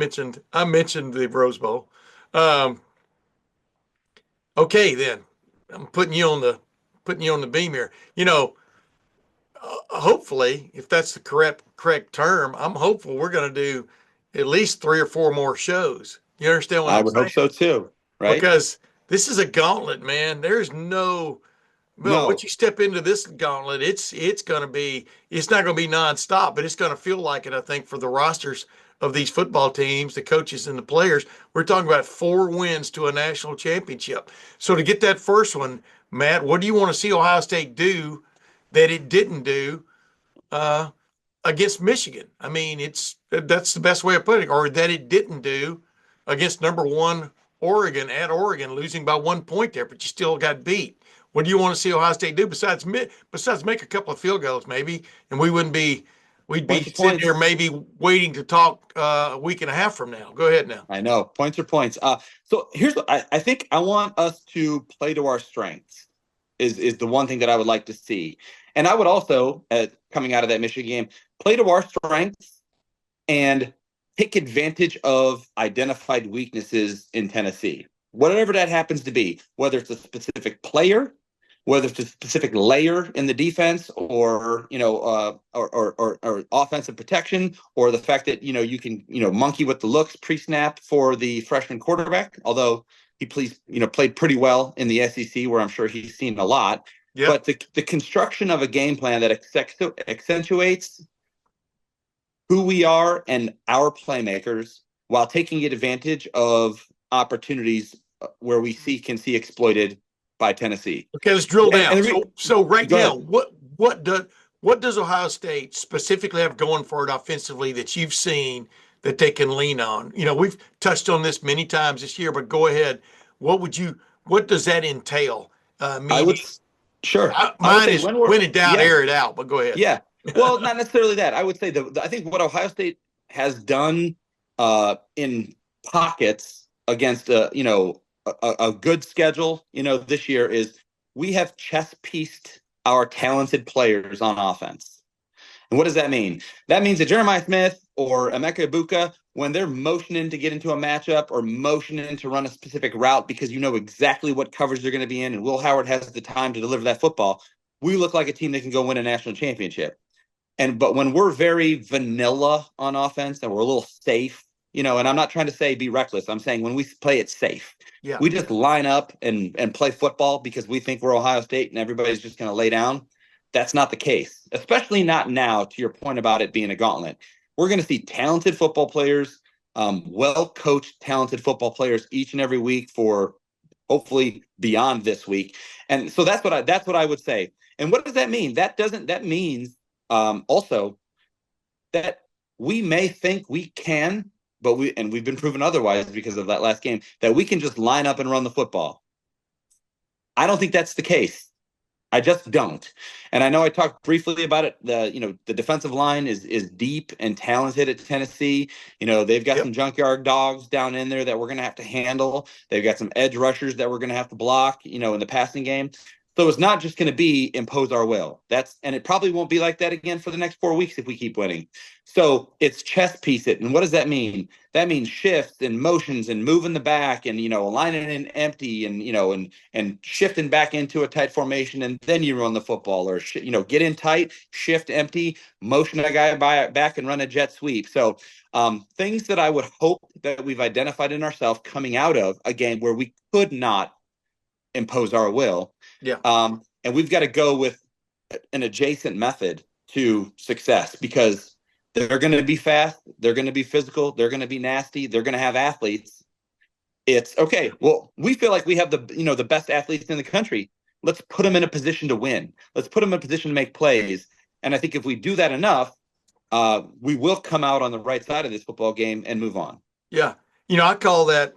mentioned the Rose Bowl. Um, okay, then I'm putting you on the beam here. Hopefully, if that's the correct term, I'm hopeful we're going to do at least 3 or 4 more shows. You understand what I I'm would saying? hope so too. Right? Because this is a gauntlet, man. There's no well, No. once you step into this gauntlet, it's not going to be nonstop, but it's going to feel like it. I think for the rosters of these football teams, the coaches and the players, we're talking about 4 wins to a national championship. So to get that first one, Matt, what do you want to see Ohio State do that it didn't do uh, against Michigan? I mean, that's the best way of putting it, or that it didn't do against number 1 Oregon at Oregon, losing by 1 point there, but you still got beat. What do you want to see Ohio State do besides make a couple of field goals, maybe, and we'd be Points are sitting here points. maybe waiting to talk a week and a half from now. Go ahead now. I know. Points are points. So here's what I think I want us to play to our strengths is the one thing that I would like to see. And I would also, coming out of that Michigan game, play to our strengths and take advantage of identified weaknesses in Tennessee, whatever that happens to be, whether it's a specific player, whether it's a specific layer in the defense, or or offensive protection, or the fact that you can monkey with the looks pre-snap for the freshman quarterback, although he played pretty well in the SEC, where I'm sure he's seen a lot. Yep. But the construction of a game plan that accentuates who we are and our playmakers while taking advantage of opportunities where we can see exploited by Tennessee. Okay, let's drill down. And so right go now, ahead. what does Ohio State specifically have going for it offensively that you've seen that they can lean on? We've touched on this many times this year, but go ahead. What does that entail? Sure. Mine is when in doubt, air it out, but go ahead. Yeah. Well, not necessarily that. I would say I think what Ohio State has done in pockets against a good schedule, this year is we have chess pieced our talented players on offense. And what does that mean? That means that Jeremiah Smith or Emeka Ibuka, when they're motioning to get into a matchup or motioning to run a specific route because you know exactly what coverage they're going to be in, and Will Howard has the time to deliver that football, we look like a team that can go win a national championship. But when we're very vanilla on offense and we're a little safe, and I'm not trying to say be reckless. I'm saying when we play it safe, Yeah. We just line up and play football because we think we're Ohio State and everybody's just going to lay down. That's not the case, especially not now, to your point about it being a gauntlet. We're going to see talented football players, well-coached, talented football players each and every week for hopefully beyond this week. And so that's what I would say. And what does that mean? That means also that we may think we can, but we've been proven otherwise because of that last game, that we can just line up and run the football. I don't think that's the case. I just don't. And I know I talked briefly about it. The defensive line is deep and talented at Tennessee. They've got some junkyard dogs down in there that we're going to have to handle. They've got some edge rushers that we're going to have to block, in the passing game. So it's not just going to be impose our will. And it probably won't be like that again for the next 4 weeks if we keep winning. So it's chess piece it. And what does that mean? That means shifts and motions and moving the back and, aligning in empty and, and shifting back into a tight formation. And then you run the football or, get in tight, shift empty, motion a guy back and run a jet sweep. So things that I would hope that we've identified in ourselves coming out of a game where we could not impose our will. Yeah. And we've got to go with an adjacent method to success because they're going to be fast. They're going to be physical. They're going to be nasty. They're going to have athletes. It's okay. Well, we feel like we have the best athletes in the country. Let's put them in a position to win. Let's put them in a position to make plays. And I think if we do that enough, we will come out on the right side of this football game and move on. Yeah. I call that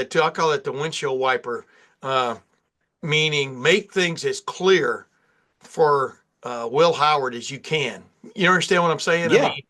too. I call it the windshield wiper, uh, meaning make things as clear for Will Howard as you can. You understand what I'm saying? I Yeah. mean,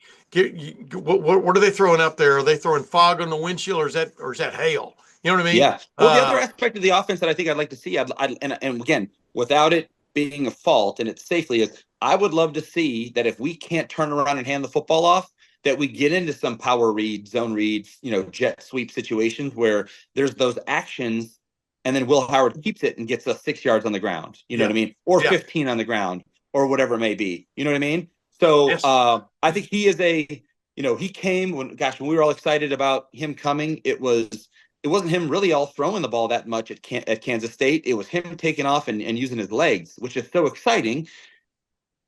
what are they throwing up there? Are they throwing fog on the windshield, or is that hail? You know what I mean? Yeah. Well, the other aspect of the offense that I think I'd like to see, and again, without it being a fault and it's safely, is I would love to see that if we can't turn around and hand the football off, that we get into some power read, zone reads, jet sweep situations where there's those actions, and then Will Howard keeps it and gets us 6 yards on the ground. You know Yeah. what I mean? Or Yeah. 15 on the ground, or whatever it may be. You know what I mean? So Yes. I think he is he came when we were all excited about him coming. It wasn't him really all throwing the ball that much at Kansas State. It was him taking off and using his legs, which is so exciting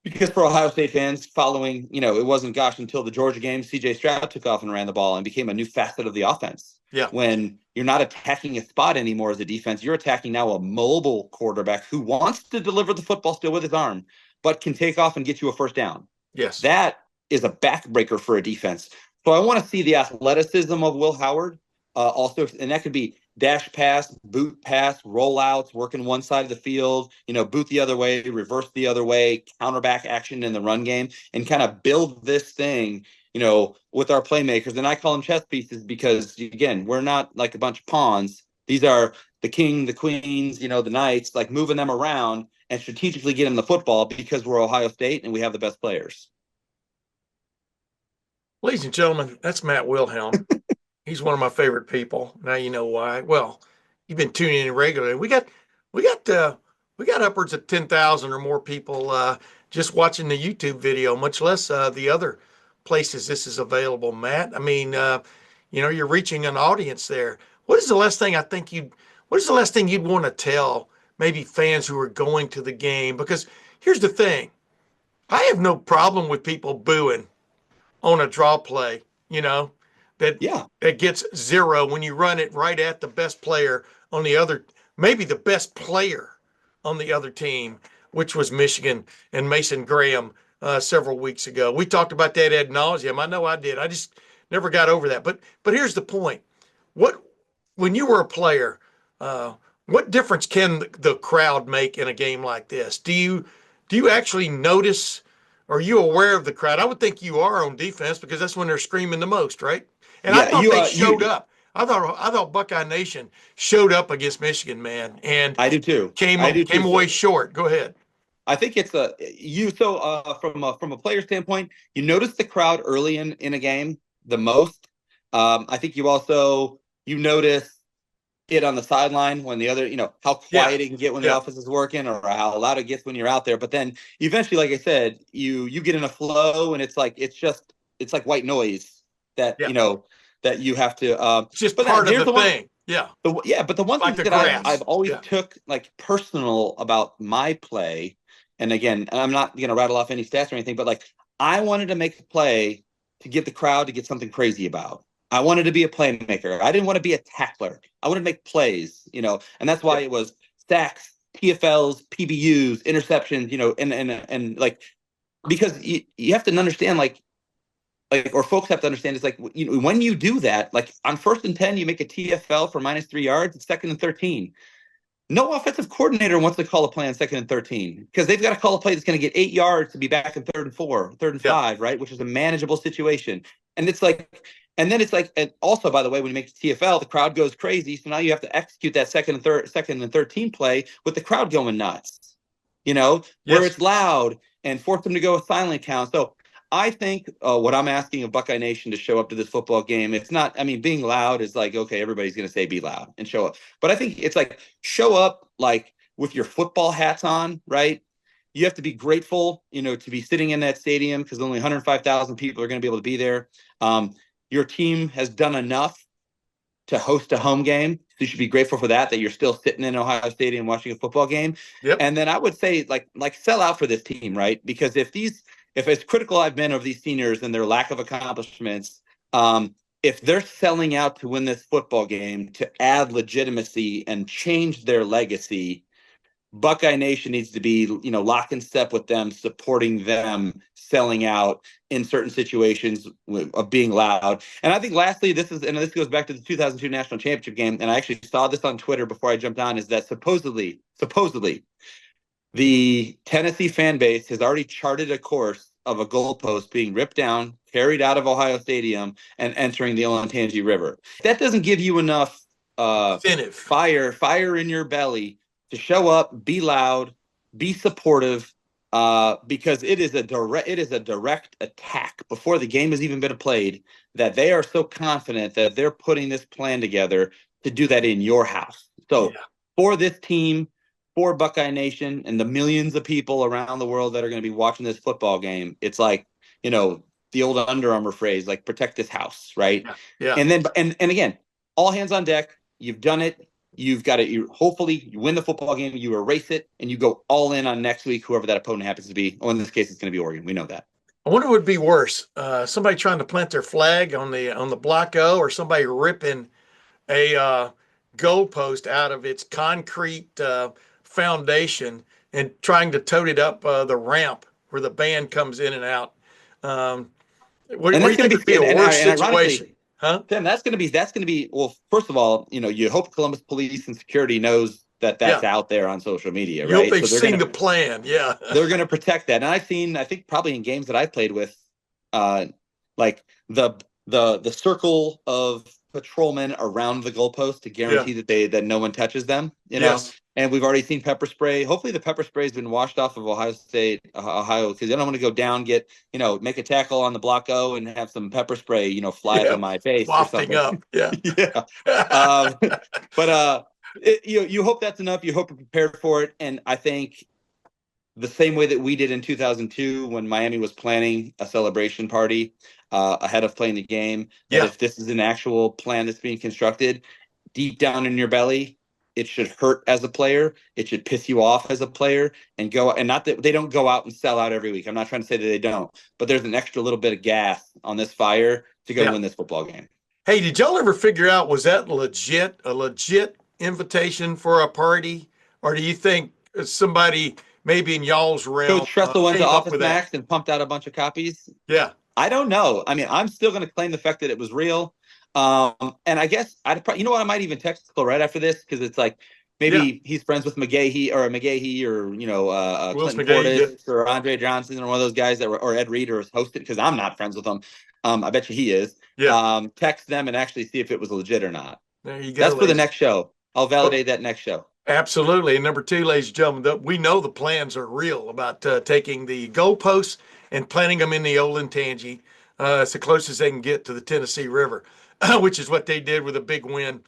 because for Ohio State fans following, it wasn't until the Georgia game, C.J. Stroud took off and ran the ball and became a new facet of the offense. Yeah. When you're not attacking a spot anymore as a defense, you're attacking now a mobile quarterback who wants to deliver the football still with his arm, but can take off and get you a first down. Yes. That is a backbreaker for a defense. So I want to see the athleticism of Will Howard. Also, and that could be dash pass, boot pass, rollouts, working one side of the field, boot the other way, reverse the other way, counterback action in the run game, and kind of build this thing, with our playmakers. And I call them chess pieces because, again, we're not like a bunch of pawns. These are the king, the queens, the knights, like moving them around and strategically getting the football because we're Ohio State and we have the best players. Ladies and gentlemen, that's Matt Wilhelm. He's one of my favorite people. Now you know why. Well, you've been tuning in regularly. We got upwards of 10,000 or more people just watching the YouTube video, much less the other places this is available. Matt, I mean, you're reaching an audience there. What is the last thing you'd want to tell maybe fans who are going to the game? Because here's the thing, I have no problem with people booing on a draw play, that Yeah. that gets zero when you run it right at the best player on the other, maybe the best player on the other team, which was Michigan and Mason Graham several weeks ago. We talked about that ad nauseum. I know I did. I just never got over that. But here's the point: when you were a player, what difference can the crowd make in a game like this? Do you actually notice? Are you aware of the crowd? I would think you are on defense because that's when they're screaming the most, right? And Yeah, I thought they showed up. I thought Buckeye Nation showed up against Michigan, man, and I do too. came I do too. away short. Go ahead. I think it's from a player standpoint, you notice the crowd early in a game the most. I think you notice it on the sideline when the other, how quiet it can get when the offense is working or how loud it gets when you're out there. But then eventually, like I said, you get in a flow and it's like white noise that, that you have to, it's just part of the thing. Yeah. But the one like thing the that I've always took like personal about my play, and again, I'm not going to rattle off any stats or anything, but like I wanted to make a play to get the crowd to get something crazy about. I wanted to be a playmaker. I didn't want to be a tackler. I wanted to make plays, and that's why it was sacks, TFLs, PBUs, interceptions, and like, because you have to understand, or folks have to understand, it's like, when you do that, like on 1st and 10, you make a TFL for -3 yards, it's 2nd and 13. No offensive coordinator wants to call a play on 2nd and 13 because they've got to call a play that's going to get 8 yards to be back in 3rd and 4, 3rd and 5, right? Which is a manageable situation. And then it's like, and also, by the way, when you make the TFL, the crowd goes crazy. So now you have to execute that 2nd and 13 play with the crowd going nuts, where it's loud and force them to go with silent count. So I think what I'm asking of Buckeye Nation to show up to this football game, it's not, being loud is like, okay, everybody's going to say be loud and show up. But I think it's like show up like with your football hats on, right? You have to be grateful, to be sitting in that stadium because only 105,000 people are going to be able to be there. Your team has done enough to host a home game. So you should be grateful for that you're still sitting in Ohio Stadium watching a football game. Yep. And then I would say like sell out for this team, right? Because if as critical I've been of these seniors and their lack of accomplishments, if they're selling out to win this football game to add legitimacy and change their legacy, Buckeye Nation needs to be, lock in step with them, supporting them, selling out in certain situations of being loud. And I think lastly, this goes back to the 2002 national championship game. And I actually saw this on Twitter before I jumped on, is that supposedly the Tennessee fan base has already charted a course of a goalpost being ripped down, carried out of Ohio Stadium, and entering the Olentangy River. That doesn't give you enough Incentive. fire in your belly to show up, be loud, be supportive, because it is a direct attack before the game has even been played, that they are so confident that they're putting this plan together to do that in your house. So for this team, for Buckeye Nation, and the millions of people around the world that are going to be watching this football game, it's like, the old Under Armour phrase, like, protect this house, right? Yeah. And then, and again, all hands on deck. You've done it. You've got to, hopefully you win the football game, you erase it, and you go all in on next week, whoever that opponent happens to be. Oh, in this case, it's going to be Oregon. We know that. I wonder what would be worse, somebody trying to plant their flag on the block O, or somebody ripping a goalpost out of its concrete foundation and trying to tote it up the ramp where the band comes in and out. What do you think would be a worse situation? Huh? Tim, that's going to be, well, first of all, you hope Columbus police and security knows that's out there on social media, You right? hope they've seen the plan. Yeah. They're going to protect that. And I think probably in games that I played with, like the circle of patrolmen around the goalpost to guarantee that no one touches them, Yes. And we've already seen pepper spray. Hopefully the pepper spray has been washed off of Ohio, because I don't want to go down, make a tackle on the block O and have some pepper spray, fly up in my face wafting or something. up. Yeah. But you hope that's enough. You hope you're prepared for it. And I think the same way that we did in 2002 when Miami was planning a celebration party ahead of playing the game, that if this is an actual plan that's being constructed, deep down in your belly, it should hurt as a player. It should piss you off as a player, and not that they don't go out and sell out every week. I'm not trying to say that they don't, but there's an extra little bit of gas on this fire to go win this football game. Hey, did y'all ever figure out, was that a legit invitation for a party? Or do you think somebody maybe in y'all's realm Coach Tressel went to came up Office with Max and pumped out a bunch of copies? Yeah. I don't know. I mean, I'm still going to claim the fact that it was real. And I guess you know what? I might even text Cole right after this, because it's like maybe he's friends with McGahee or Clinton Portis or Andre Johnson or one of those guys or Ed Reed, or is hosted, because I'm not friends with them. I bet you he is. Yeah. Text them and actually see if it was legit or not. There you go. That's for the next show. I'll validate that next show. Absolutely. And number two, ladies and gentlemen, we know the plans are real about taking the goalposts and planting them in the Olentangy. It's the closest they can get to the Tennessee River, which is what they did with a big win,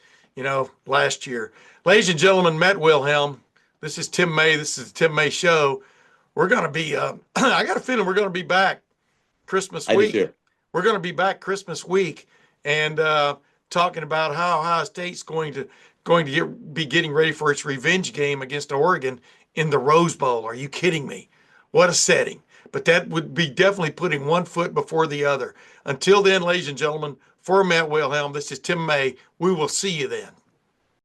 last year. Ladies and gentlemen, Matt Wilhelm, this is Tim May. This is the Tim May Show. We're going to be, I got a feeling we're going to be back Christmas week. I do too. We're going to be back Christmas week and talking about how Ohio State's going to be getting ready for its revenge game against Oregon in the Rose Bowl. Are you kidding me? What a setting. But that would be definitely putting one foot before the other. Until then, ladies and gentlemen, for Matt Wilhelm, this is Tim May. We will see you then.